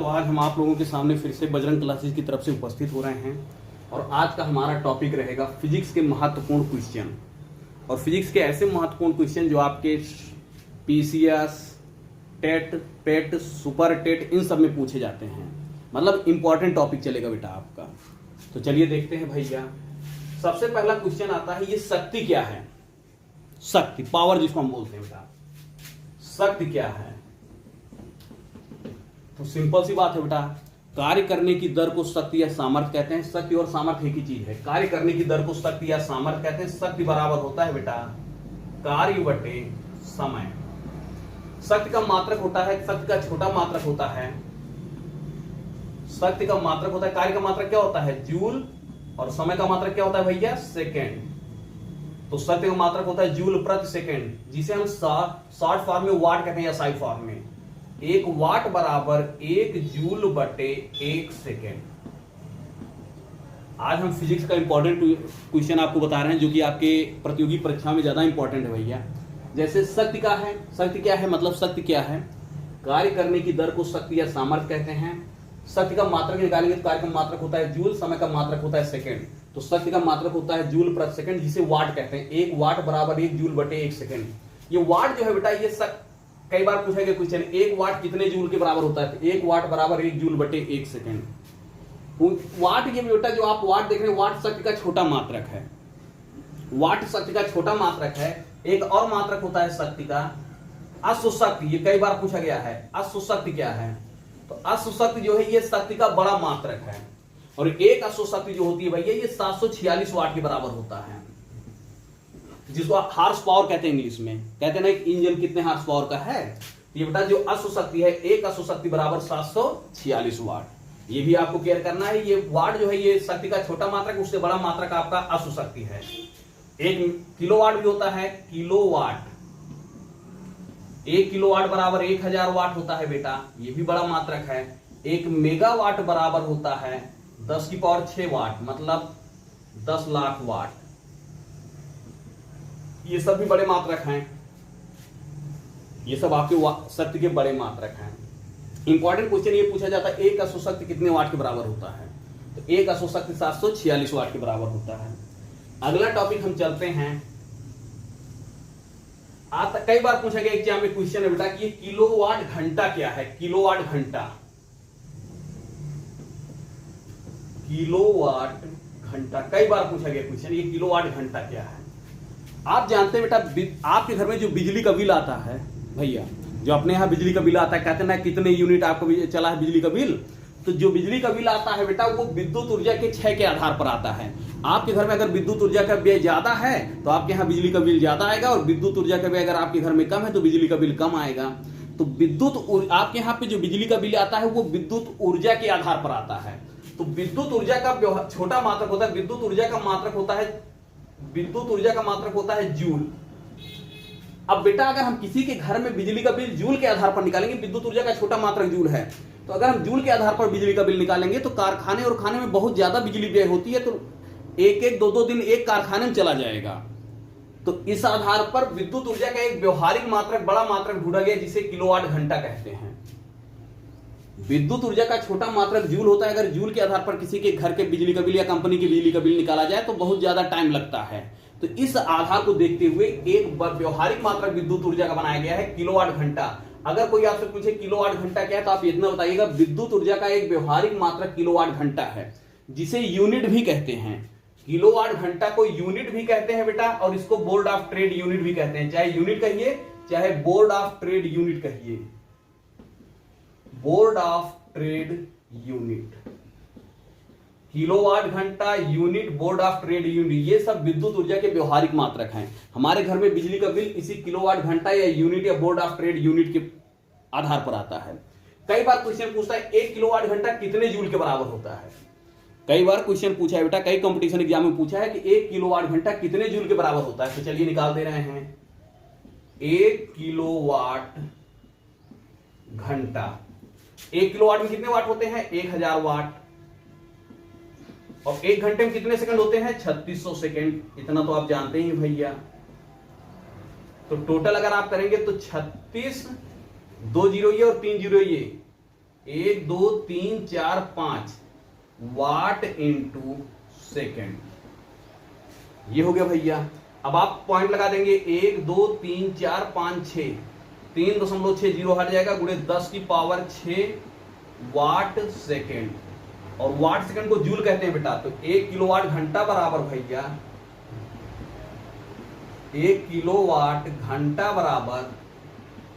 आज हम आप लोगों के सामने फिर से बजरंग क्लासेस की तरफ से उपस्थित हो रहे हैं और आज का हमारा टॉपिक रहेगा फिजिक्स के महत्वपूर्ण क्वेश्चन। और फिजिक्स के ऐसे महत्वपूर्ण क्वेश्चन जो आपके पीसीएस, टेट, पेट, सुपर टेट इन सब में पूछे जाते हैं। मतलब इंपॉर्टेंट टॉपिक चलेगा बेटा आपका। तो चलिए देखते हैं भैया। सबसे पहला क्वेश्चन आता है, ये शक्ति क्या है? शक्ति, पावर जिसको हम बोलते हैं बेटा, शक्ति क्या है? तो सिंपल सी बात है बेटा, कार्य करने की दर को शक्ति या सामर्थ्य कहते हैं। शक्ति और सामर्थ्य एक ही चीज है। कार्य करने की दर को शक्ति या सामर्थ्य कहते हैं। शक्ति बराबर होता है बेटा कार्य बटे समय। शक्ति का मात्रक होता है, शक्ति का छोटा मात्रक होता है, शक्ति का मात्रक होता है। कार्य का मात्रक क्या होता है? जूल। और समय का मात्रक क्या होता है भैया? सेकेंड। तो शक्ति का मात्रक होता है जूल प्रति सेकेंड, जिसे हम शॉर्ट फॉर्म में वाट कहते हैं या साइड फॉर्म में। 1 वाट बराबर 1 जूल बटे 1 सेकेंड। आज हम फिजिक्स का इंपॉर्टेंट क्वेश्चन आपको बता रहे हैं जो कि आपके प्रतियोगी परीक्षा में ज्यादा इंपॉर्टेंट है भैया। जैसे शक्ति का है, शक्ति क्या है? मतलब शक्ति क्या है? कार्य करने की दर को शक्ति या सामर्थ्य कहते हैं। शक्ति का मात्रक निकालेंगे तो कार्य का मात्रक होता है जूल, समय का मात्रक होता है सेकेंड। तो शक्ति का मात्रक होता है जूल प्रति सेकेंड, जिसे वाट कहते हैं। 1 वाट बराबर 1 जूल बटे 1 सेकेंड। ये वाट जो है बेटा, ये कई बार पूछा गया क्वेश्चन, 1 वाट कितने जूल के बराबर होता है? तो 1 वाट बराबर 1 जूल बटे 1 सेकेंड। वाट ये बेटा जो आप वाट देख रहे हैं, वाट शक्ति का छोटा मात्रक है। वाट शक्ति का छोटा मात्रक है। एक और मात्रक होता है शक्ति का अश्वशक्ति। ये कई बार पूछा गया है, अश्वशक्ति क्या है? तो अश्वशक्ति जो है ये शक्ति का बड़ा मात्रक है। और एक अश्वशक्ति जो होती है भैया, ये 746 वाट के बराबर होता है, जिसको हार्स पावर कहते हैं इंग्लिश में। कहते हैं ना एक इंजन कितने हार्स पावर का है। ये बेटा जो अश्वशक्ति है, एक अश्वशक्ति बराबर 746 वाट। ये भी आपको क्लियर करना है। ये वाट जो है ये शक्ति का छोटा मात्रक, उससे बड़ा मात्रक आपका अश्वशक्ति है। 1 किलोवाट भी होता है, किलोवाट। 1 किलोवाट बराबर 1000 वाट होता है बेटा, ये भी बड़ा मात्रक है। 1 मेगावाट बराबर होता है 10 की पावर 6 वाट, मतलब 10 लाख वाट। ये सब भी बड़े मात्रक हैं। ये सब आपके शक्ति के बड़े मात्रक हैं। इंपॉर्टेंट क्वेश्चन ये पूछा जाता है, एक अश्वशक्ति कितने वाट के बराबर होता है? तो एक अश्वशक्ति 746 वाट के बराबर होता है। अगला टॉपिक हम चलते हैं। आता कई बार पूछा गया एग्जाम में क्वेश्चन है बेटा कि ये किलोवाट घंटा क्या है? किलोवाट घंटा, किलोवाट घंटा कई बार पूछा गया क्वेश्चन, ये किलोवाट घंटा क्या है? आप जानते हैं बेटा, आपके घर में जो बिजली का बिल आता है भैया, जो अपने यहाँ बिजली का बिल आता है, कहते हैं ना कितने यूनिट आपको चला है बिजली का बिल। तो जो बिजली का बिल आता है बेटा, वो विद्युत ऊर्जा के क्षय के आधार पर आता है। आपके घर में अगर विद्युत ऊर्जा का व्यय ज्यादा है तो आपके यहाँ बिजली का बिल ज्यादा आएगा, और विद्युत ऊर्जा का व्यय अगर आपके घर में कम है तो बिजली का बिल कम आएगा। तो आपके यहाँ पे जो बिजली का बिल आता है वो विद्युत ऊर्जा के आधार पर आता है। तो विद्युत ऊर्जा का छोटा मात्रक होता है, विद्युत ऊर्जा का मात्रक होता है जूल। अब बेटा अगर हम किसी के घर में बिजली का बिल जूल के आधार पर निकालेंगे, विद्युत ऊर्जा का छोटा मात्रक जूल है, तो अगर हम जूल के आधार पर बिजली का बिल निकालेंगे तो कारखाने और खाने में बहुत ज्यादा बिजली व्यय होती है, तो 1-2 दिन एक कारखाने में चला जाएगा। तो इस आधार पर विद्युत ऊर्जा का एक व्यवहारिक मात्रक, बड़ा मात्रक ढूंढा गया जिसे किलोवाट घंटा कहते हैं। विद्युत ऊर्जा का छोटा मात्रक जूल होता है। अगर जूल के आधार पर किसी के घर के बिजली का बिल या कंपनी के बिजली का बिल निकाला जाए तो बहुत ज्यादा टाइम लगता है। तो इस आधार को देखते हुए एक व्यवहारिक मात्रक विद्युत ऊर्जा का बनाया गया है किलोवाट घंटा। अगर कोई आपसे पूछे किलोवाट घंटा क्या है तो आप इतना बताइएगा, विद्युत ऊर्जा का एक व्यवहारिक मात्रक किलोवाट घंटा है, जिसे यूनिट भी कहते हैं। किलोवाट घंटा को यूनिट भी कहते हैं बेटा, और इसको बोर्ड ऑफ ट्रेड यूनिट भी कहते हैं। चाहे यूनिट कहिए चाहे बोर्ड ऑफ ट्रेड यूनिट कहिए, board of trade unit. Kilowatt घंटा, unit, board of trade unit, ये सब विद्युत ऊर्जा के व्यवहारिक मात्रक हैं। हमारे घर में बिजली का बिल इसी किलोवाट घंटा या यूनिट या बोर्ड ऑफ ट्रेड यूनिट के आधार पर आता है। कई बार क्वेश्चन पूछता है 1 किलोवाट घंटा कितने जूल के बराबर होता है? कई बार क्वेश्चन पूछा है बेटा, कई कंपटीशन एग्जाम में पूछा है कि 1 किलोवाट घंटा कितने जूल के बराबर होता है। तो चलिए निकाल दे रहे हैं। 1 किलोवाट घंटा, 1 किलोवाट में कितने वाट होते हैं? 1000 वाट। और 1 घंटे में कितने सेकंड होते हैं? 3600 सेकंड। इतना तो आप जानते ही भैया। तो टोटल अगर आप करेंगे तो 36, 2 जीरो ये और 3 जीरो ये, 1 2 3 4 5 वाट इंटू सेकेंड, ये हो गया भैया। अब आप पॉइंट लगा देंगे 1 2 3 4 5 6, 3.60 हट जाएगा, गुणे 10 की पावर 6 वाट सेकेंड, और वाट सेकेंड को जूल कहते हैं बेटा। तो 1 किलोवाट घंटा बराबर भैया 1 किलोवाट घंटा बराबर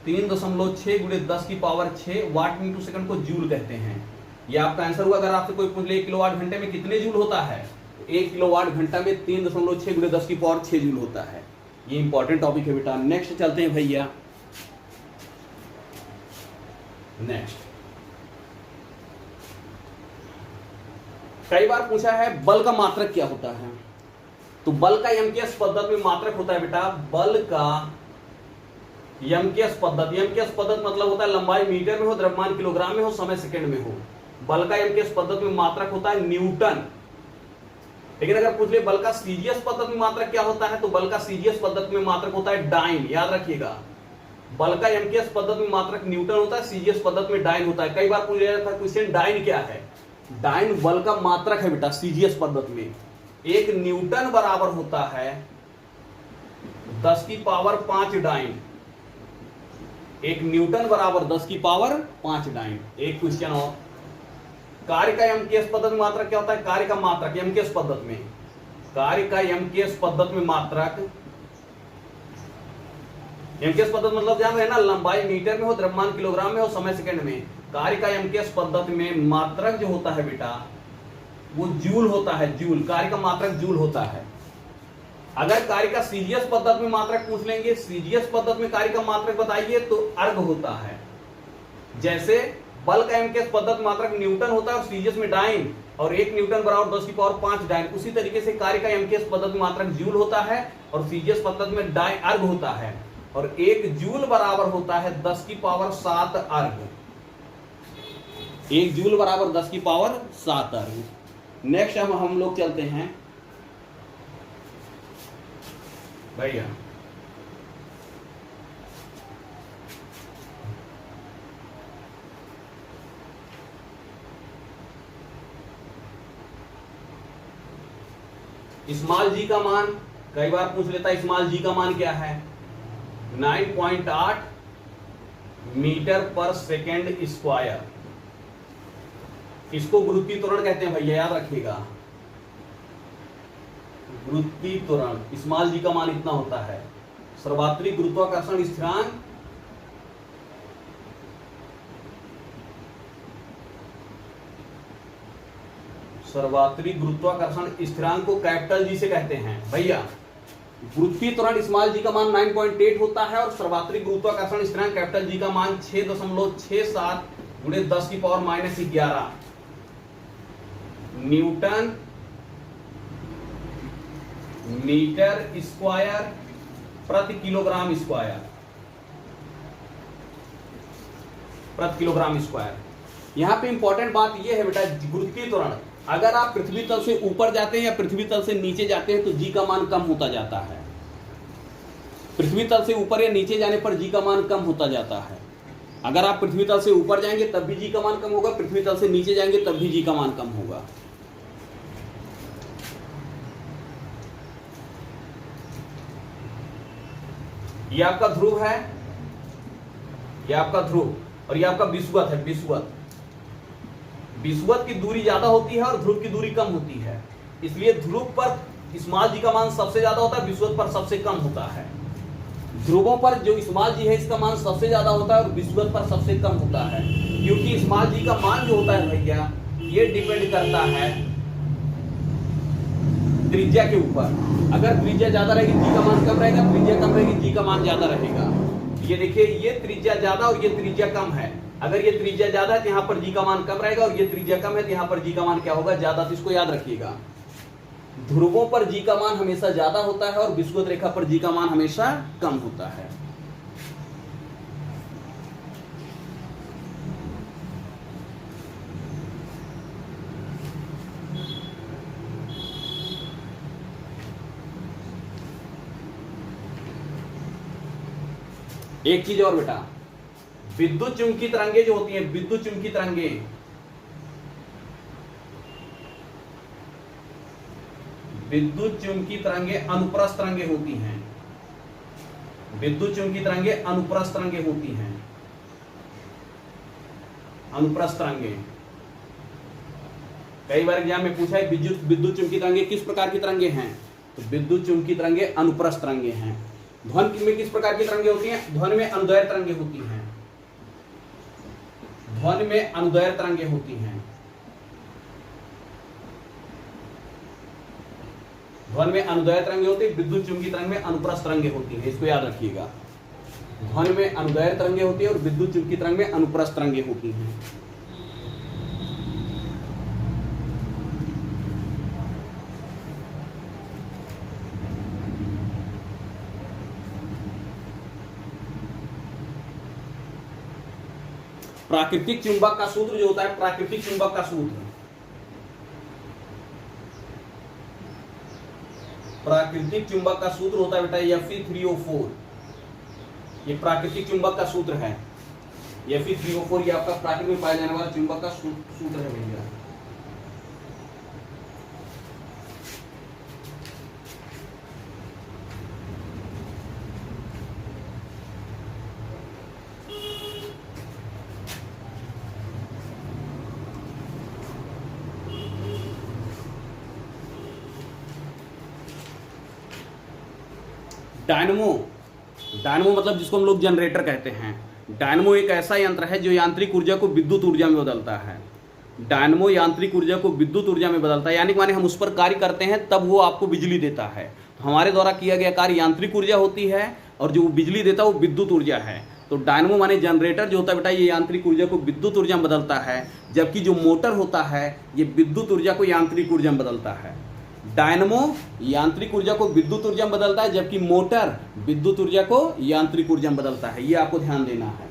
3.6 गुणे 10 की पावर 6 वाट इंटू सेकंड को जूल कहते हैं। ये आपका आंसर हुआ। अगर आपसे कोई पूछ ले 1 किलोवाट घंटे में कितने जूल होता है, 1 किलोवाट घंटा में 3.6 गुणे 10 की पावर 6 जूल होता है। ये इंपॉर्टेंट टॉपिक है बेटा। नेक्स्ट चलते हैं भैया। नेक्स्ट कई बार पूछा है बल का मात्रक क्या होता है। तो बल का एमकेएस पद्धति में मात्रक होता है बेटा, बल का एमकेएस पद्धति। एमकेएस पद्धति मतलब होता है लंबाई मीटर में हो, द्रव्यमान किलोग्राम में हो, समय सेकंड में हो। बल का एमकेएस पद्धति में मात्रक होता है न्यूटन। लेकिन अगर पूछ ले बल का सीजीएस पद्धति में मात्रक क्या होता है, तो बल का सीजीएस पद्धति में मात्रक होता है डाइन। याद रखिएगा, बल का एमकेएस पद्धति में मात्रक न्यूटन होता है, सीजीएस पद्धति में डाइन होता है। कई बार पूछ लिया था क्वेश्चन डाइन क्या है। डाइन बल का मात्रक है बेटा सीजीएस पद्धति में। 1 न्यूटन बराबर होता है 10 की पावर 5 डाइन। 1 न्यूटन बराबर 10 की पावर 5 डाइन। एक क्वेश्चन और, कार्य का एमकेएस पद्धति में मात्रक क्या होता है। कार्य का मात्रक एमकेएस पद्धति में, कार्य का एमकेएस पद्धति में मात्रक, एमकेएस पद्धति मतलब ध्यान रहे ना, लंबाई मीटर में हो, द्रव्यमान किलोग्राम में हो, समय सेकंड में। कार्य का एमकेएस पद्धति में मात्रक जो होता है बेटा वो जूल होता है। जूल, कार्य का मात्रक जूल होता है। अगर कार्य का सीजीएस पद्धति में मात्रक पूछ लेंगे, सीजीएस पद्धति में कार्य का मात्रक बताइए, तो अर्ग होता है। जैसे बल का एमकेएस पद्धति मात्रक न्यूटन होता है और सीजीएस में डाइन, और 1 न्यूटन बराबर 10 की पावर 5 डाइन। उसी तरीके से कार्य का एमकेएस पद्धति मात्रक जूल होता है और सीजीएस पद्धति में डाइन अर्ग होता है, और 1 जूल बराबर होता है 10 की पावर 7 अर्ग। 1 जूल बराबर 10 की पावर 7 अर्ग। नेक्स्ट हम लोग चलते हैं भैया, स्मॉल जी का मान। कई बार पूछ लेता है स्मॉल जी का मान क्या है। 9.8 मीटर पर सेकेंड स्क्वायर। इसको गुरुत्वीय त्वरण कहते हैं भैया, याद रखिएगा, गुरुत्वीय त्वरण। स्मॉल जी का मान इतना होता है। सर्वात्रिक गुरुत्वाकर्षण स्थिरांक सर्वात्रिक गुरुत्वाकर्षण स्थिरांक को कैपिटल जी से कहते हैं भैया। गुरुत्वीय त्वरण स्मॉल जी का मान 9.8 होता है और सर्वात्रिक गुरुत्वाकर्षण स्थिरांक कैपिटल जी का मान 6.67 गुणे 10 की पावर -11 न्यूटन मीटर स्क्वायर प्रति किलोग्राम स्क्वायर, प्रति किलोग्राम स्क्वायर। यहां पे इंपॉर्टेंट बात यह है बेटा, गुरुत्वीय त्वरण अगर आप पृथ्वी तल से ऊपर जाते हैं या पृथ्वी तल से नीचे जाते हैं तो जी का मान कम होता जाता है। पृथ्वी तल से ऊपर या नीचे जाने पर जी का मान कम होता जाता है। अगर आप पृथ्वी तल से ऊपर जाएंगे तब भी जी का मान कम होगा, पृथ्वी तल से नीचे जाएंगे तब भी जी का मान कम होगा। ये आपका ध्रुव है, ये आपका ध्रुव, और ये आपका विषुवत है। विषुवत, विषुवत की दूरी ज्यादा होती है और ध्रुव की दूरी कम होती है, इसलिए ध्रुव पर स्मॉल जी का मान सबसे ज्यादा होता है, विषुवत पर सबसे कम होता है। ध्रुवों पर जो स्मॉल जी है इसका मान सबसे ज्यादा होता है और विषुवत पर सबसे कम होता है, क्योंकि स्मॉल जी का मान जो होता है भैया ये डिपेंड करता है त्रिज्या के ऊपर। अगर त्रिज्या ज्यादा रहेगी जी का मान कम रहेगा, त्रिज्या कम रहेगी जी का मान ज्यादा रहेगा। ये देखिए, ये त्रिज्या ज्यादा और ये त्रिज्या कम है। अगर ये त्रिज्या ज्यादा है तो यहाँ पर जी का मान कम रहेगा, और ये त्रिज्या कम है तो यहाँ पर जी का मान क्या होगा, ज्यादा। तो इसको याद रखिएगा, ध्रुवों पर जी का मान हमेशा ज्यादा होता है और विषुवत रेखा पर जी का मान हमेशा कम होता है। एक चीज और बेटा, विद्युत चुंबकीय तरंगे जो होती हैं, विद्युत चुंबकीय तरंगे, विद्युत चुंबकीय तरंगे अनुप्रस्थ तरंगे होती हैं, विद्युत चुंबकीय तरंगे अनुप्रस्थ तरंगे होती हैं, अनुप्रस्थ तरंगे। कई बार एग्जाम में पूछा है विद्युत चुंबकीय तरंगे किस प्रकार की तरंगे हैं, तो विद्युत चुंबकीय तरंगे अनुप्रस्थ तरंगे हैं। ध्वन में किस प्रकार की तरंगे होती हैं, ध्वन में अनुदैर्घ्य तरंगे होती हैं, ध्वन में अनुदैर्घ्य तरंगे होती हैं, ध्वन में अनुदैर्घ्य तरंगे होती है, विद्युत चुंबकीय तरंग में अनुप्रस्थ तरंगे होती हैं, इसको याद रखिएगा। ध्वन में अनुदैर्घ्य तरंगे होती है और विद्युत चुंबकीय तरंग में अनुप्रस्थ तरंगे होती हैं। प्राकृतिक चुंबक का सूत्र जो होता है, प्राकृतिक चुंबक का सूत्र, प्राकृतिक चुंबक का सूत्र होता है बेटा Fe3O4। ये प्राकृतिक चुंबक का सूत्र है, Fe3O4। ये आपका प्राकृतिक में पाया जाने वाला चुंबक का सूत्र है भैया। डायनमो, डायनमो मतलब जिसको हम लोग जनरेटर कहते हैं। डायनमो एक ऐसा यंत्र है जो यांत्रिक ऊर्जा को विद्युत ऊर्जा में बदलता है। डायनमो यांत्रिक ऊर्जा को विद्युत ऊर्जा में बदलता है, यानी कि माने हम उस पर कार्य करते हैं तब वो आपको बिजली देता है। तो हमारे द्वारा किया गया कार्य यांत्रिक ऊर्जा होती है और जो बिजली देता है वो विद्युत ऊर्जा है। तो डायनमो माने जनरेटर जो होता है बेटा, ये यांत्रिक ऊर्जा को विद्युत ऊर्जा में बदलता है, जबकि जो मोटर होता है ये विद्युत ऊर्जा को यांत्रिक ऊर्जा में बदलता है। डायनमो यांत्रिक ऊर्जा को विद्युत ऊर्जा में बदलता है, जबकि मोटर विद्युत ऊर्जा को यांत्रिक ऊर्जा में बदलता है। ये आपको ध्यान देना है।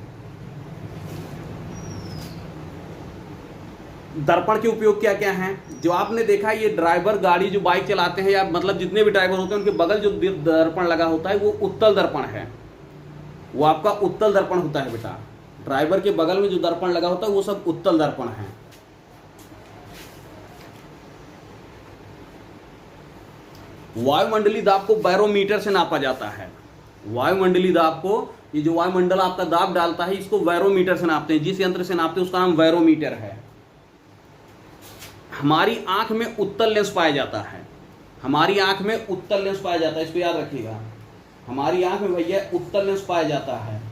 दर्पण के उपयोग क्या क्या हैं, जो आपने देखा ये ड्राइवर गाड़ी जो बाइक चलाते हैं या मतलब जितने भी ड्राइवर होते हैं उनके बगल जो दर्पण लगा होता है वो उत्तल दर्पण है, वो आपका उत्तल दर्पण होता है बेटा। ड्राइवर के बगल में जो दर्पण लगा होता है वो सब उत्तल दर्पण है। वायुमंडलीय दाब को बैरोमीटर से नापा जाता है। वायुमंडलीय दाब को, ये जो वायुमंडल आपका दाब डालता है इसको बैरोमीटर से नापते हैं। जिस यंत्र से नापते हैं उसका नाम बैरोमीटर है। हमारी आंख में उत्तल लेंस पाया जाता है, हमारी आंख में उत्तल लेंस पाया जाता है, इसको याद रखिएगा। हमारी आंख में भैया उत्तल लेंस पाया जाता है।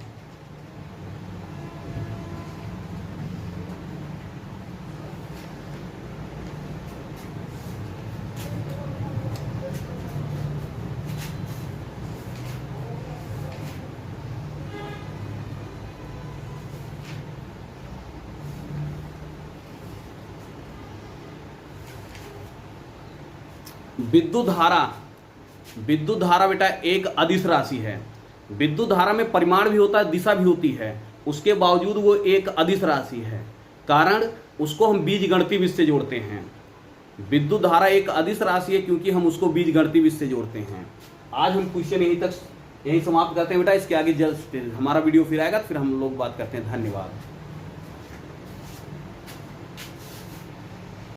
विद्युत धारा, विद्युत धारा बेटा एक अदिश राशि है। विद्युत धारा में परिमाण भी होता है, दिशा भी होती है, उसके बावजूद वो एक अदिश राशि है। कारण उसको हम बीजगणितीय विधि से जोड़ते हैं। विद्युत धारा एक अदिश राशि है क्योंकि हम उसको बीजगणितीय विधि से जोड़ते हैं। आज हम क्वेश्चन यहीं समाप्त करते हैं बेटा। इसके आगे जल्द हमारा वीडियो फिर आएगा, फिर हम लोग बात करते हैं। धन्यवाद।